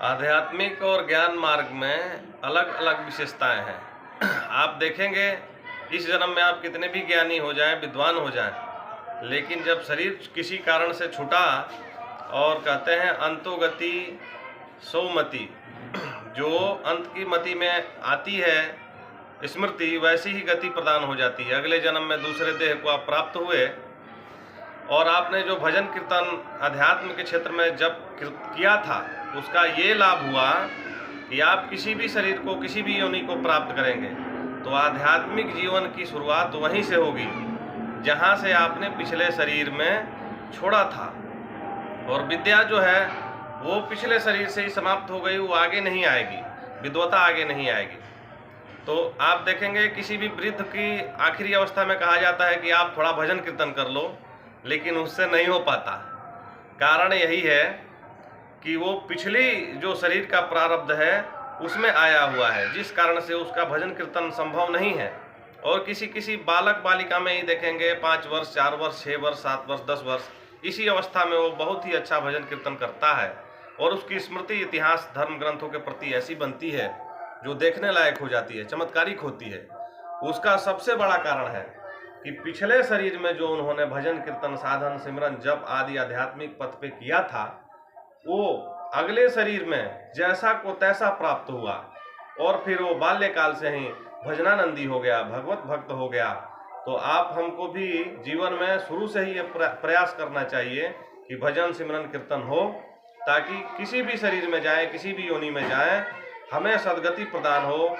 आध्यात्मिक और ज्ञान मार्ग में अलग अलग विशेषताएं हैं। आप देखेंगे इस जन्म में आप कितने भी ज्ञानी हो जाएं, विद्वान हो जाएं, लेकिन जब शरीर किसी कारण से छूटा और कहते हैं अंतो गति सो मति, जो अंत की मति में आती है स्मृति, वैसी ही गति प्रदान हो जाती है। अगले जन्म में दूसरे देह को आप प्राप्त हुए और आपने जो भजन कीर्तन अध्यात्म के क्षेत्र में जब किया था, उसका ये लाभ हुआ कि आप किसी भी शरीर को, किसी भी योनि को प्राप्त करेंगे तो आध्यात्मिक जीवन की शुरुआत वहीं से होगी जहाँ से आपने पिछले शरीर में छोड़ा था। और विद्या जो है वो पिछले शरीर से ही समाप्त हो गई, वो आगे नहीं आएगी, विद्वता आगे नहीं आएगी। तो आप देखेंगे किसी भी वृद्ध की आखिरी अवस्था में कहा जाता है कि आप थोड़ा भजन कीर्तन कर लो, लेकिन उससे नहीं हो पाता। कारण यही है कि वो पिछली जो शरीर का प्रारब्ध है उसमें आया हुआ है, जिस कारण से उसका भजन कीर्तन संभव नहीं है। और किसी किसी बालक बालिका में ही देखेंगे 5 वर्ष, 4 वर्ष, 6 वर्ष, 7 वर्ष, 10 वर्ष, इसी अवस्था में वो बहुत ही अच्छा भजन कीर्तन करता है और उसकी स्मृति इतिहास धर्म ग्रंथों के प्रति ऐसी बनती है जो देखने लायक हो जाती है, चमत्कारिक होती है। उसका सबसे बड़ा कारण है कि पिछले शरीर में जो उन्होंने भजन कीर्तन साधन सिमरन जप आदि आध्यात्मिक पथ पे किया था, वो अगले शरीर में जैसा को तैसा प्राप्त हुआ और फिर वो बाल्यकाल से ही भजनानंदी हो गया, भगवत भक्त हो गया। तो आप हमको भी जीवन में शुरू से ही ये प्रयास करना चाहिए कि भजन सिमरन कीर्तन हो, ताकि किसी भी शरीर में जाए, किसी भी योनि में जाए, हमें सद्गति प्रदान हो।